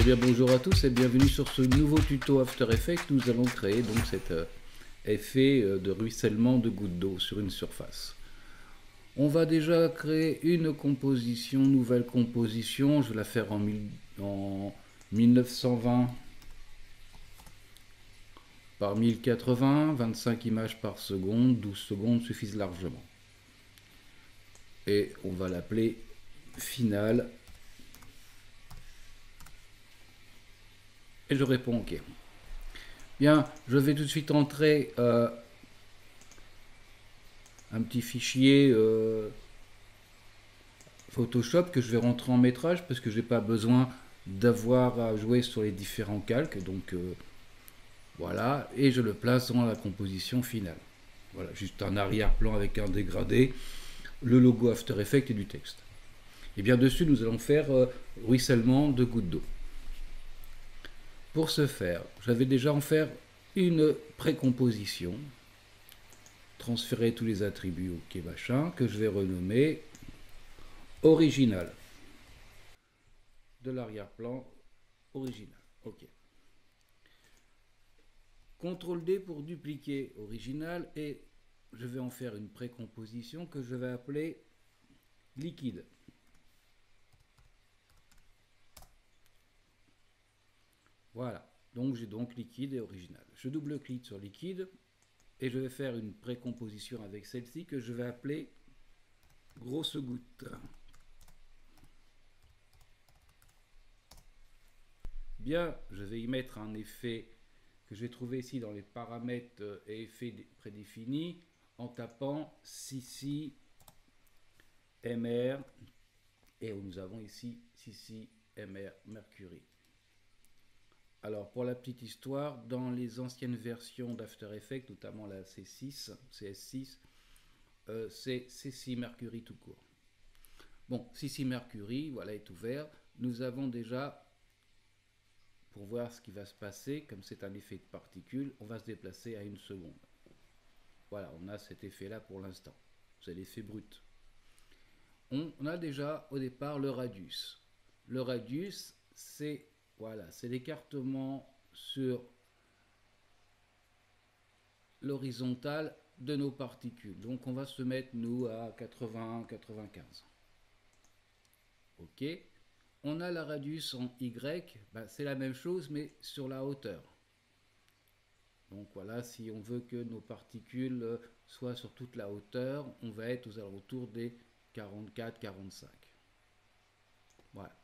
Eh bien bonjour à tous et bienvenue sur ce nouveau tuto After Effects. Nous allons créer donc cet effet de ruissellement de gouttes d'eau sur une surface. On va déjà créer une composition, nouvelle composition. Je vais la faire en 1920 par 1080, 25 images par seconde, 12 secondes suffisent largement. Et on va l'appeler finale. Et je réponds OK. Bien, je vais tout de suite entrer un petit fichier Photoshop que je vais rentrer en métrage parce que je n'ai pas besoin d'avoir à jouer sur les différents calques. Donc voilà, et je le place dans la composition finale. Voilà, juste un arrière-plan avec un dégradé, le logo After Effects et du texte. Et bien dessus, nous allons faire ruissellement de gouttes d'eau. Pour ce faire, je vais déjà en faire une précomposition, transférer tous les attributs OK machin, que je vais renommer original. De l'arrière-plan original. OK. CTRL D pour dupliquer original et je vais en faire une précomposition que je vais appeler liquide. Voilà, donc j'ai donc liquide et original. Je double-clique sur liquide et je vais faire une précomposition avec celle-ci que je vais appeler grosse goutte. Bien, je vais y mettre un effet que je vais trouver ici dans les paramètres et effets prédéfinis en tapant CC MR et nous avons ici CC MR Mercury. Alors pour la petite histoire, dans les anciennes versions d'After Effects, notamment la C6, CS6, c'est CC Mercury tout court. Bon, CC Mercury, voilà, est ouvert. Nous avons déjà, pour voir ce qui va se passer, comme c'est un effet de particules, on va se déplacer à 1 seconde. Voilà, on a cet effet-là pour l'instant. C'est l'effet brut. On a déjà au départ le radius. Le radius, c'est voilà, c'est l'écartement sur l'horizontale de nos particules. Donc on va se mettre, nous, à 80-95. OK. On a la radius en Y, ben, c'est la même chose, mais sur la hauteur. Donc voilà, si on veut que nos particules soient sur toute la hauteur, on va être aux alentours des 44-45. Voilà.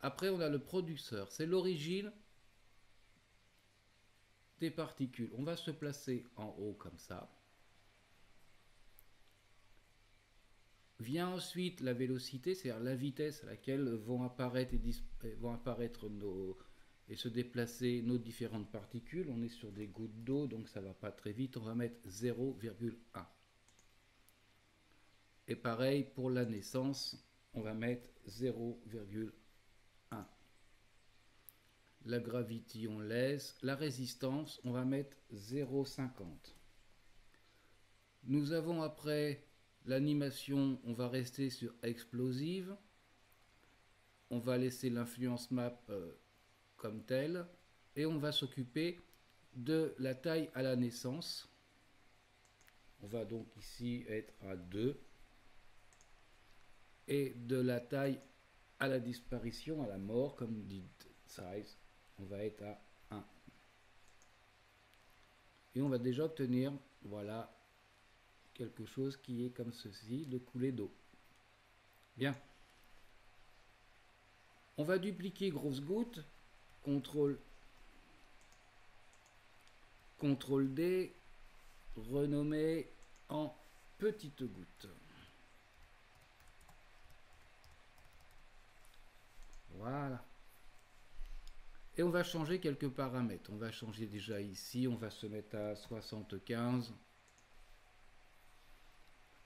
Après, on a le producteur, c'est l'origine des particules. On va se placer en haut comme ça. Vient ensuite la vélocité, c'est-à-dire la vitesse à laquelle vont apparaître et se déplacer nos différentes particules. On est sur des gouttes d'eau, donc ça ne va pas très vite. On va mettre 0,1. Et pareil pour la naissance, on va mettre 0,1. La gravity, on laisse. La résistance, on va mettre 0,50. Nous avons après l'animation, on va rester sur explosive. On va laisser l'influence map comme telle. Et on va s'occuper de la taille à la naissance. On va donc ici être à 2. Et de la taille à la disparition, à la mort, comme dit size, on va être à 1. Et on va déjà obtenir, voilà, quelque chose qui est comme ceci, de coulée d'eau. Bien. On va dupliquer grosse goutte, CTRL D, renommer en petite goutte. Voilà. Et on va changer quelques paramètres. On va changer déjà ici, on va se mettre à 75.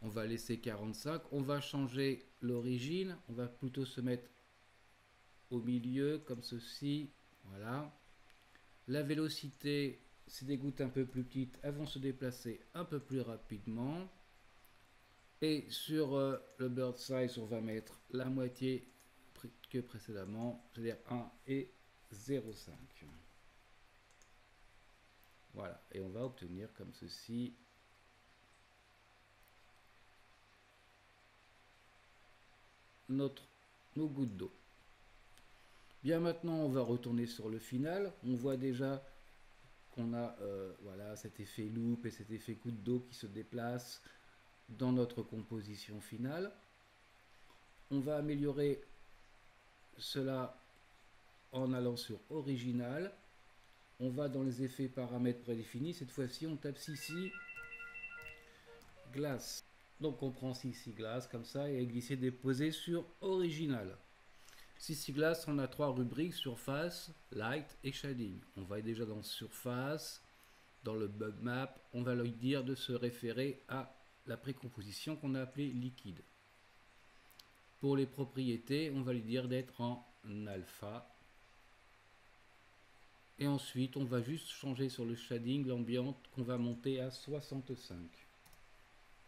On va laisser 45. On va changer l'origine. On va plutôt se mettre au milieu, comme ceci. Voilà. La vélocité, c'est des gouttes un peu plus petites. Elles vont se déplacer un peu plus rapidement. Et sur le bird size, on va mettre la moitié que précédemment, c'est-à-dire 1 et 0,5. Voilà, et on va obtenir comme ceci nos gouttes d'eau. Bien, maintenant on va retourner sur le final. On voit déjà qu'on a voilà, cet effet loupe et cet effet goutte d'eau qui se déplace dans notre composition finale. On va améliorer cela en allant sur original. On va dans les effets paramètres prédéfinis. Cette fois-ci, on tape CC glace. Donc on prend CC glace comme ça et glisser déposer sur original. CC glace, on a 3 rubriques: surface, light et shading. On va déjà dans surface, dans le bug map, on va lui dire de se référer à la précomposition qu'on a appelée liquide. Pour les propriétés, on va lui dire d'être en alpha. Et ensuite, on va juste changer sur le shading l'ambiance qu'on va monter à 65.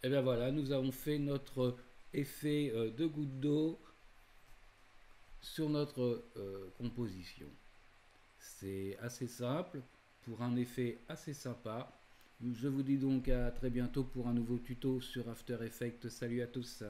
Et bien voilà, nous avons fait notre effet de goutte d'eau sur notre composition. C'est assez simple pour un effet assez sympa. Je vous dis donc à très bientôt pour un nouveau tuto sur After Effects. Salut à tous.